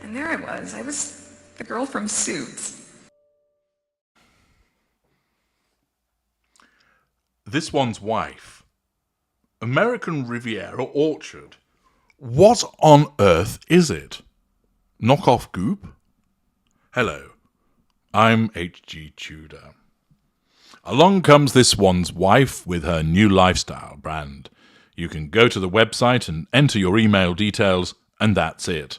And there I was. I was the girl from Suits. This one's wife. American Riviera Orchard. What on earth is it? Knock off Goop? Hello, I'm H.G. Tudor. Along comes this one's wife with her new lifestyle brand. You can go to the website and enter your email details, and that's it.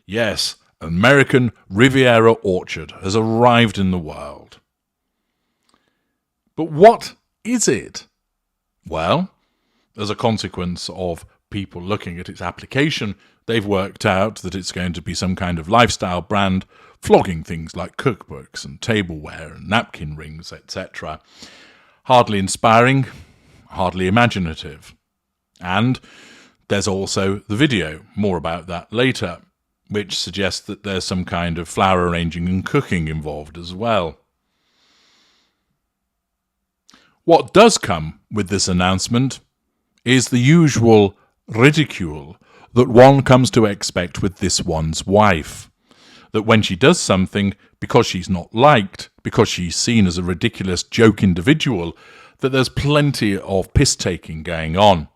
Yes, American Riviera Orchard has arrived in the world. But what is it? Well, as a consequence of people looking at its application, they've worked out that it's going to be some kind of lifestyle brand flogging things like cookbooks and tableware and napkin rings, etc. Hardly inspiring, hardly imaginative. And there's also the video, more about that later, which suggests that there's some kind of flower arranging and cooking involved as well. What does come with this announcement is the usual ridicule that one comes to expect with this one's wife. That when she does something, because she's not liked, because she's seen as a ridiculous joke individual, that there's plenty of piss-taking going on.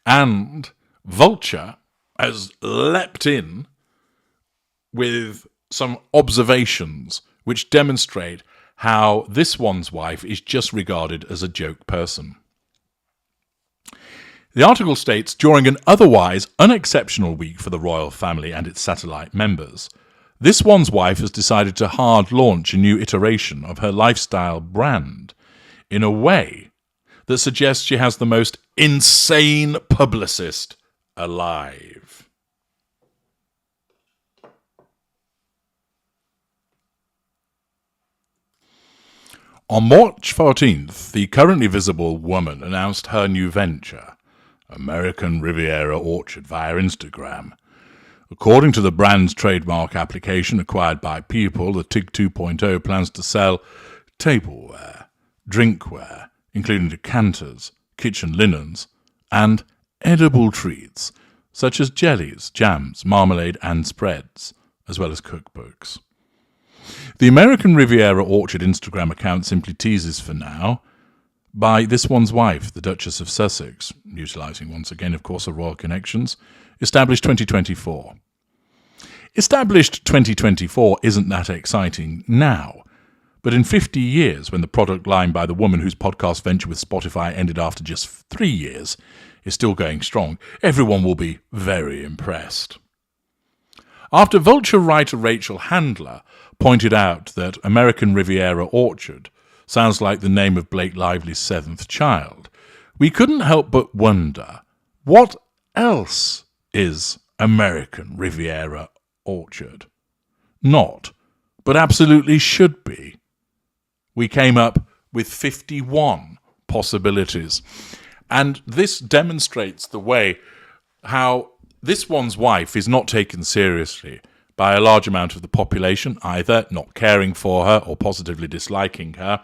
And Vulture has leapt in with some observations which demonstrate how this one's wife is just regarded as a joke person. The article states, during an otherwise unexceptional week for the royal family and its satellite members, this one's wife has decided to hard launch a new iteration of her lifestyle brand in a way that suggests she has the most insane publicist alive. On March 14th, the currently visible woman announced her new venture, American Riviera Orchard, via Instagram. According to the brand's trademark application acquired by People, the TIG 2.0 plans to sell tableware, drinkware, including decanters, kitchen linens, and edible treats, such as jellies, jams, marmalade, and spreads, as well as cookbooks. The American Riviera Orchard Instagram account simply teases for now by this one's wife, the Duchess of Sussex, utilising once again, of course, her royal connections, established 2024. Established 2024 isn't that exciting now, but in 50 years, when the product line by the woman whose podcast venture with Spotify ended after just 3 years is still going strong, everyone will be very impressed. After Vulture writer Rachel Handler pointed out that American Riviera Orchard sounds like the name of Blake Lively's 7th child, we couldn't help but wonder, what else is American Riviera Orchard? Not, but absolutely should be. We came up with 51 possibilities, and this demonstrates the way how this one's wife is not taken seriously by a large amount of the population, either not caring for her or positively disliking her,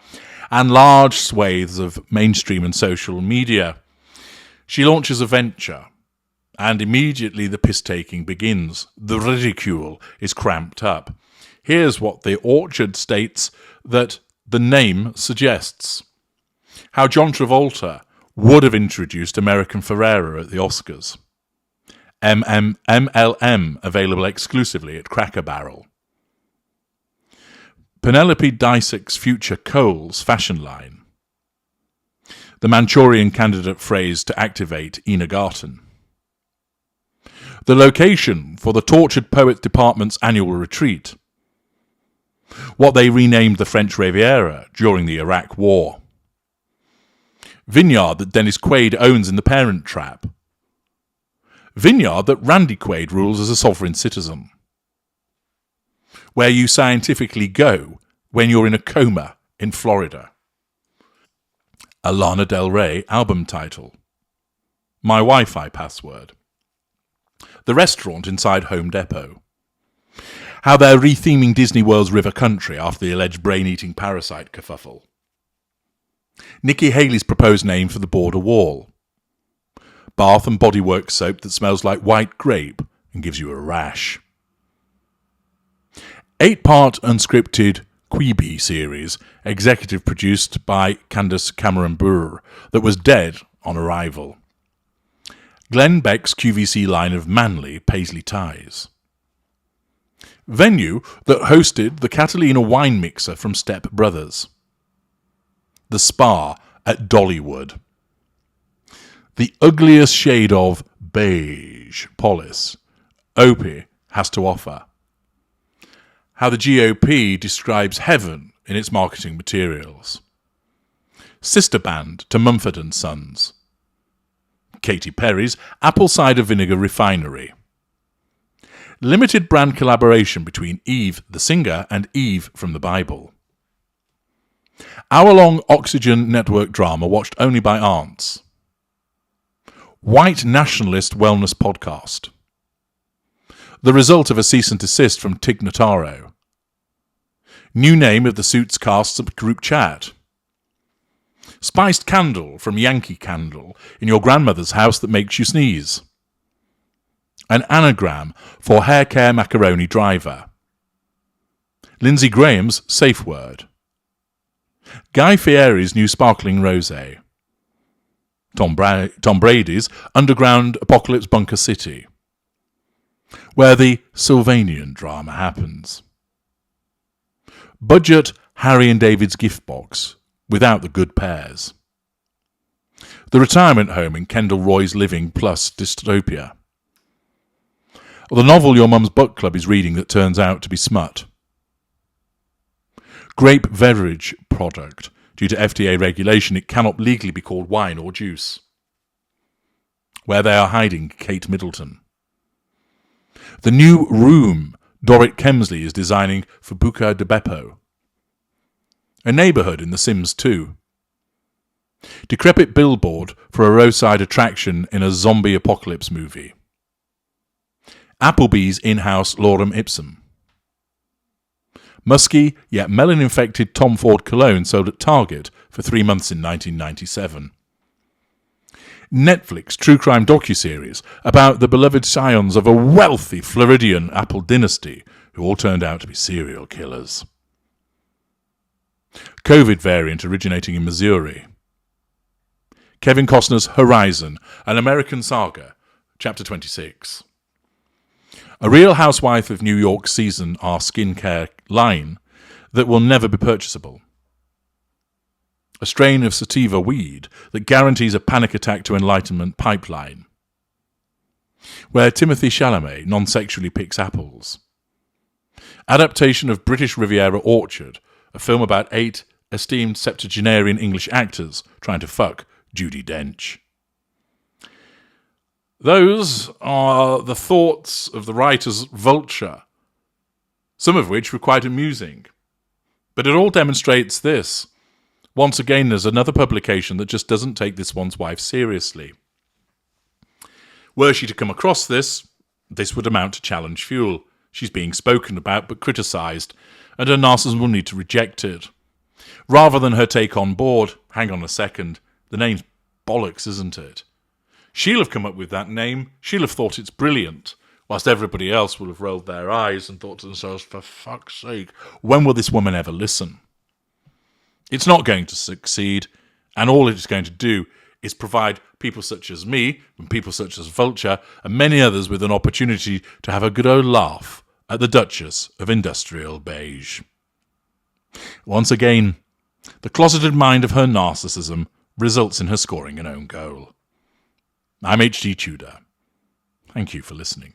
and large swathes of mainstream and social media. She launches a venture, and immediately the piss-taking begins. The ridicule is cramped up. Here's what the Orchard states that the name suggests. How John Travolta would have introduced American Ferrera at the Oscars. MLM available exclusively at Cracker Barrel. Penelope Dysak's future Coles fashion line. The Manchurian candidate phrase to activate Ina Garten. The location for the Tortured Poets Department's annual retreat. What they renamed the French Riviera during the Iraq War. Vineyard that Dennis Quaid owns in The Parent Trap. Vineyard that Randy Quaid rules as a sovereign citizen. Where you scientifically go when you're in a coma in Florida. A Lana Del Rey album title. My Wi-Fi password. The restaurant inside Home Depot. How they're retheming Disney World's River Country after the alleged brain-eating parasite kerfuffle. Nikki Haley's proposed name for the border wall. Bath and Body Works soap that smells like white grape and gives you a rash. 8-part unscripted Quibi series, executive produced by Candace Cameron Bure, that was dead on arrival. Glenn Beck's QVC line of manly Paisley ties. Venue that hosted the Catalina wine mixer from Step Brothers. The Spa at Dollywood. The ugliest shade of beige police Opie has to offer. How the GOP describes heaven in its marketing materials. Sister band to Mumford & Sons. Katy Perry's apple cider vinegar refinery. Limited brand collaboration between Eve the singer and Eve from the Bible. Hour-long Oxygen Network drama watched only by aunts. White nationalist wellness podcast. The result of a cease and desist from Tig Notaro. New name of the Suits cast's group chat. Spiced candle from Yankee Candle in your grandmother's house that makes you sneeze. An anagram for hair care macaroni driver. Lindsey Graham's safe word. Guy Fieri's new sparkling rosé. Tom Brady's underground apocalypse bunker city, where the Sylvanian drama happens. Budget Harry and David's gift box, without the good pairs. The retirement home in Kendall Roy's living plus dystopia. Or the novel your mum's book club is reading that turns out to be smut. Grape beverage product. Due to FDA regulation, it cannot legally be called wine or juice. Where they are hiding Kate Middleton. The new room Dorrit Kemsley is designing for Buca de Beppo. A neighbourhood in The Sims 2. Decrepit billboard for a roadside attraction in a zombie apocalypse movie. Applebee's in-house lorem ipsum. Musky yet melon-infected Tom Ford cologne sold at Target for 3 months in 1997. Netflix true crime docuseries about the beloved scions of a wealthy Floridian Apple dynasty who all turned out to be serial killers. COVID variant originating in Missouri. Kevin Costner's Horizon, an American Saga, Chapter 26. A Real Housewife of New York Season R skincare line that will never be purchasable. A strain of sativa weed that guarantees a panic attack to enlightenment pipeline. Where Timothy Chalamet non-sexually picks apples. Adaptation of British Riviera Orchard, a film about 8 esteemed septuagenarian English actors trying to fuck Judi Dench. Those are the thoughts of the writer's Vulture, some of which were quite amusing. But it all demonstrates this. Once again, there's another publication that just doesn't take this one's wife seriously. Were she to come across this would amount to challenge fuel. She's being spoken about but criticised, and her narcissism will need to reject it. Rather than her take on board, hang on a second, the name's bollocks, isn't it? She'll have come up with that name, she'll have thought it's brilliant, whilst everybody else will have rolled their eyes and thought to themselves, for fuck's sake, when will this woman ever listen? It's not going to succeed, and all it's going to do is provide people such as me, and people such as Vulture, and many others with an opportunity to have a good old laugh at the Duchess of Industrial Beige. Once again, the closeted mind of her narcissism results in her scoring an own goal. I'm H.G. Tudor. Thank you for listening.